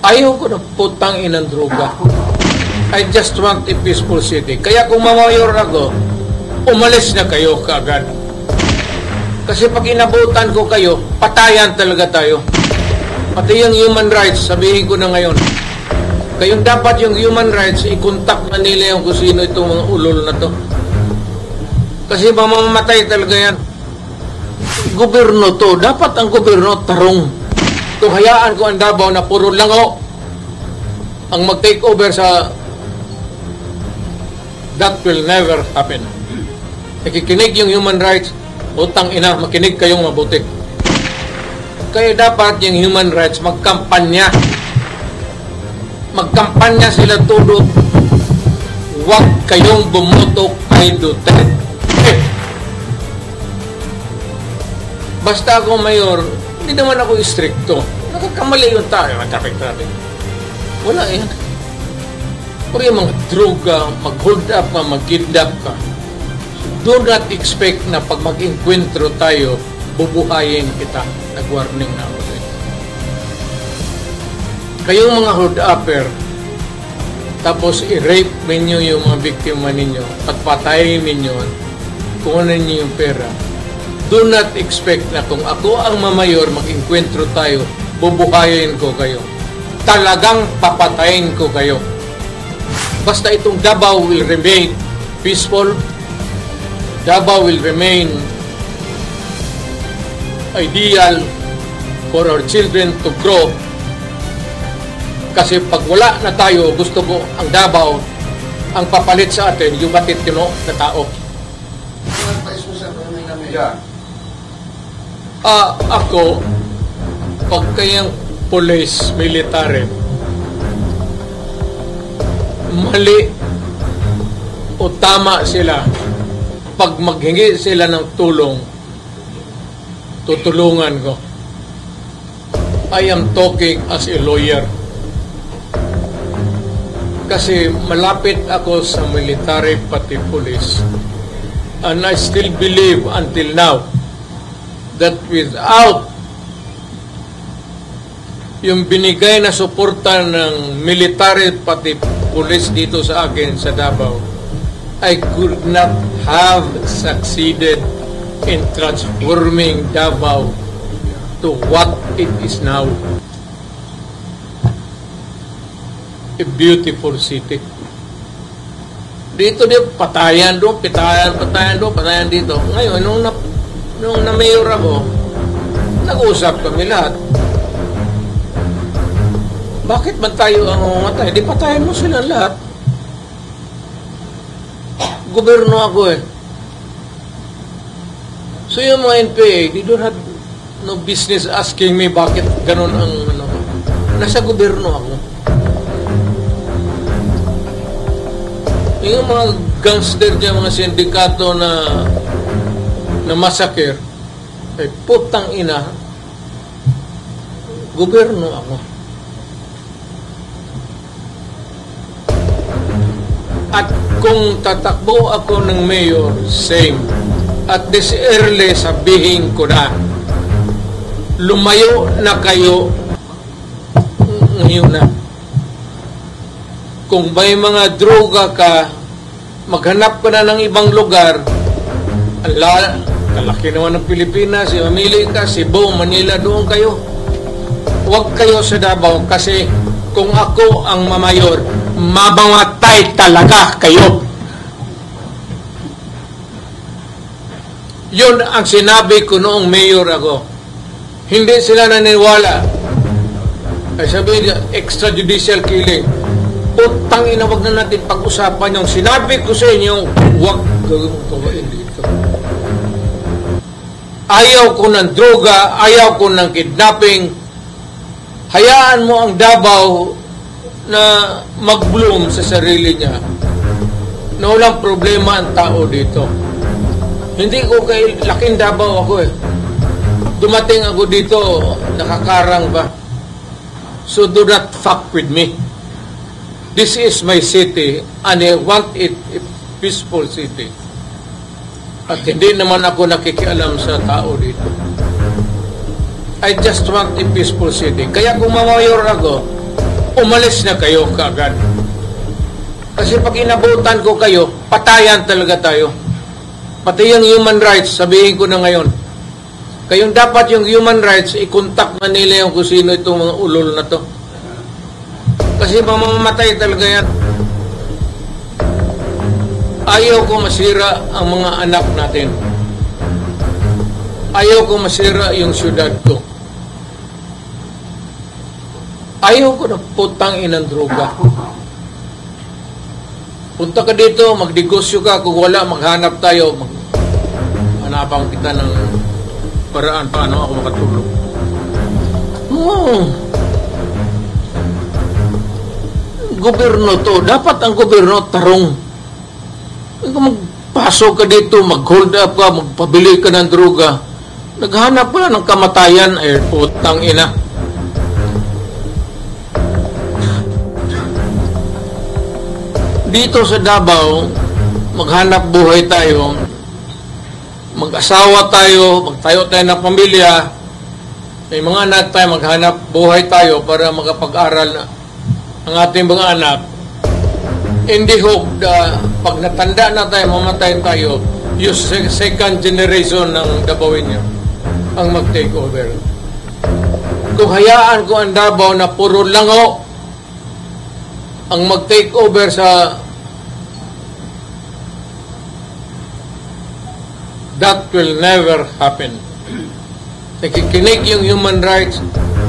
Ayaw ko na putang inang droga. I just want a peaceful city. Kaya kung mamayor ako, umalis na kayo kaagad. Kasi pag inabutan ko kayo, patayan talaga tayo. Pati yung human rights, sabihin ko na ngayon. Kayong dapat yung human rights, i-contact na nila yung kung sino itong mga ulol na to. Kasi mamamatay talaga yan. Gobyerno to, dapat ang gobyerno tarong. Kung hayaan ko ang Davao na puro lango ang mag-take over sa, that will never happen. Nakikinig yung human rights, utang ina, makinig kayong mabuti. Kaya dapat yung human rights magkampanya. Magkampanya sila todo. Huwag kayong bumoto kay Duterte. Basta ako mayor, hindi naman ako istrikto. Nakakamali yung tayo, traffic. Wala yan. Pero yung mga droga, mag-hold up ka, mag-kidnap ka, do not expect na pag mag-enkwentro tayo, bubuhayin kita. Nag-warning na ako. Kayong mga hold-upper, tapos i-rape ninyo yung mga biktima ninyo at patayin ninyo, kuhanin ninyo yung pera. Do not expect na kung ako ang mamayor, mag-enkwentro tayo, bubuhayin ko kayo. Talagang papatayin ko kayo. Basta itong Davao will remain peaceful, Davao will remain ideal for our children to grow. Kasi pag wala na tayo, gusto ko ang Davao, ang papalit sa atin, yung matitino na tao. Ako, pag kayang police, military, mali o tama sila, pag maghingi sila ng tulong, tutulungan ko. I am talking as a lawyer. Kasi malapit ako sa military pati police. And I still believe until now that without yung binigay na suporta ng military pati police dito sa akin sa Davao, I could not have succeeded in transforming Davao to what it is now. A beautiful city. Dito din, patayan doon, patayan dito. Ngayon, nung na-mayor ako, nag-usap kami lahat. Bakit ba tayo ang umatay? Di patayan mo sila lahat. Gobyerno ako eh. So yung mga NPA, they don't have no business asking me bakit ganun ang ano. Nasa gobyerno ako. Yung mga gangster dyan, mga sindikato na massacre, ay putang ina, gobyerno ako. At kung tatakbo ako ng mayor, same. At this early, sabihin ko na, lumayo na kayo ngayon na. Kung may mga droga ka, maghanap ka na ng ibang lugar. Kalaki naman ng Pilipinas, mamili ka, Cebu, Manila, doon kayo. Huwag kayo sa Davao kasi kung ako ang mamayor, mamamatay talaga kayo. Yun ang sinabi ko noong mayor ako. Hindi sila naniniwala. Ay sabi niya, extrajudicial killing. Putang ina, wag na natin pag-usapan yung sinabi ko sa inyo, wag gawin dito. Ayaw ko ng droga, ayaw ko ng kidnapping. Hayaan mo ang Davao na mag-bloom sa sarili niya. Na walang problema ang tao dito. Hindi ko kay laking Davao ako eh. Dumating ako dito, nakakarang ba? So do not fuck with me. This is my city and I want it a peaceful city. At hindi naman ako nakikialam sa tao dito. I just want a peaceful city. Kaya kung mamayor ako, umalis na kayo kaagad. Kasi pag inabutan ko kayo, patayan talaga tayo. Pati yung human rights, sabihin ko na ngayon. Kayong dapat yung human rights, i-contact na nila yung kung sino itong mga ulol na to. Kasi mamamatay talaga yan. Ayaw ko masira ang mga anak natin. Ayaw ko masira yung syudad ko. Ayaw ko na putang inang droga. Punta ka dito, magnegosyo ka. Kung wala, maghanap tayo. Hanapan kita ng paraan paano ako makatulog. Gobyerno to. Dapat ang gobyerno tarong. Kung magpasok ka dito, mag-hold up ka, magpabili ka ng droga, naghanap ka ng kamatayan, ay putang ina. Dito sa Davao, maghanap buhay tayo, mag-asawa tayo, magtayo tayo ng pamilya, may mga anak tayo, maghanap buhay tayo para makapag-aral na ang ating mga anak. In the hope na pag natanda na tayo, mamatay tayo, yung second generation ng Davaoenyo ang mag-take over. Kung hayaan ko ang Davao na puro lango ang mag-take over sa that will never happen. Nakikinig yung human rights,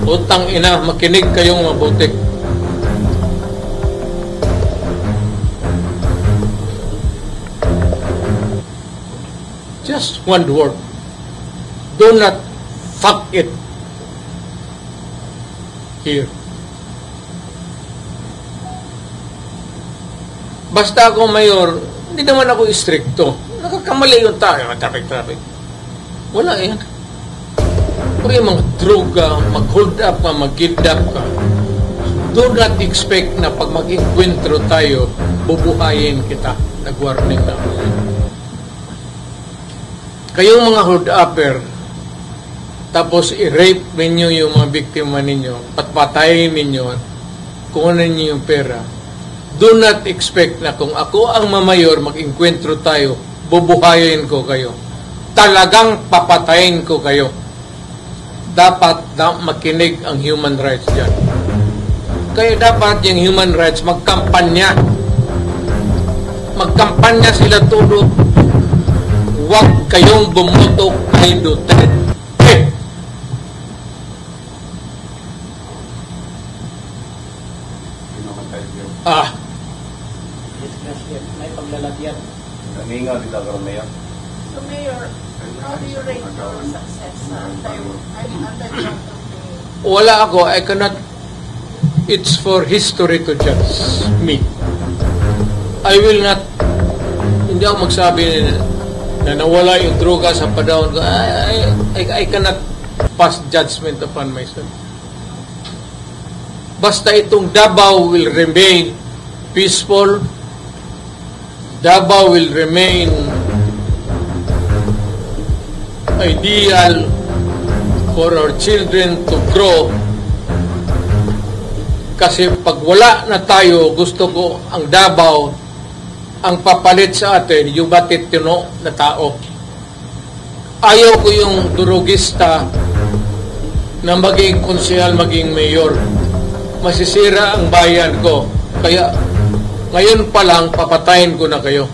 utang ina, makinig kayong mabuti. Just one word. Do not fuck it here. Basta ako mayor, hindi naman ako istrikto. Nakakamali yung tayo, traffic. Wala yan. Kung yung mga droga, mag-hold up ka, mag-kidnap ka, do not expect na pag mag-enkwentro tayo, bubuhayin kita. Nag-warning na ako. Kayong mga hold upper, tapos i-rape ninyo yung mga biktima ninyo, patpatayin ninyo, kukunin ninyo yung pera, do not expect na kung ako ang mamayor, mag-enkwentro tayo, bubuhayin ko kayo. Talagang papatayin ko kayo. Dapat makinig ang human rights dyan. Kaya dapat yung human rights magkampanya. Magkampanya sila tulad. Huwag kayong bumoto kay Duterte. May paglalagyan. Naminga dito ka Mayor. So Mayor, how do you rate your success under Duterte? Wala ako. I cannot. It's for history to judge me. I will not. Hindi ako magsabi na nawala yung droga sa padahon ko. I cannot pass judgment upon myself. Basta itong Davao will remain peaceful. Davao will remain ideal for our children to grow. Kasi pag wala na tayo, gusto ko ang Davao, ang papalit sa atin, yung matitino na tao. Ayaw ko yung durugista na maging konsehal, maging mayor. Masisira ang bayan ko. Kaya, ngayon pa lang, papatayin ko na kayo.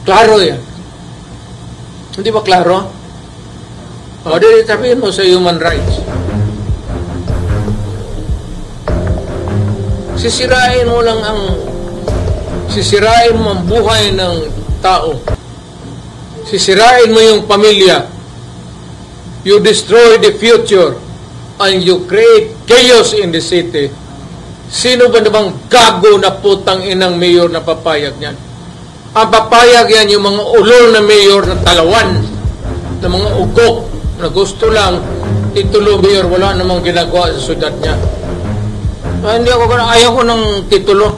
Klaro yan. Hindi ba klaro? O, di sabihin mo sa human rights. Sisirain mo ang buhay ng tao. Sisirain mo yung pamilya. You destroy the future and you create chaos in the city. Sino ba namang gago na putang inang mayor na papayag niyan? Ang papayag yan yung mga ulol na mayor na talawan, na mga ugok na gusto lang titulo mayor, wala namang ginagawa sa syudad niya. Hindi ako, ayaw ko ng titulo.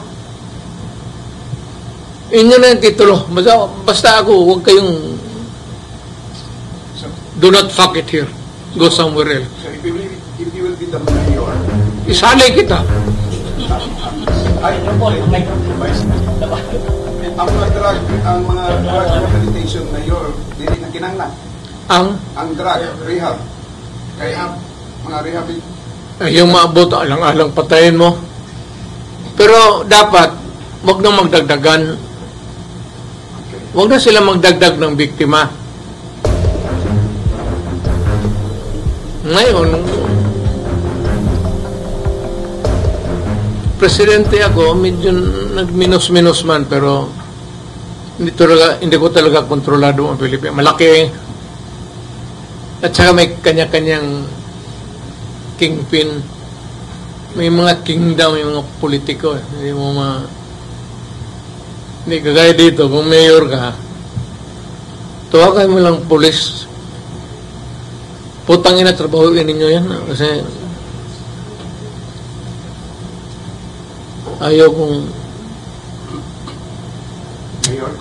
Inyo na yung titulo. Basta ako, huwag kayong do not fuck it here. Go somewhere else. if you will be the mayor, Isalay kita. ay, Vice, ang mga drug rehabilitation mayor, dili na kinanglan. Ang drug rehab. Kaya mga Yung maabot, alang-alang patayin mo. Pero dapat, wag nang magdagdagan. Wag na sila magdagdag ng biktima. Ngayon, presidente ako, medyo nagminus-minus man, pero hindi ko talaga kontrolado ang Pilipinas. Malaki. At saka may kanya-kanyang kingpin. May mga kingdom, may mga politiko. Hindi kagaya dito, kung mayor ka, tawagan mo lang pulis. Putang ina, trabahoin ninyo yan. Kasi ayaw kong mayor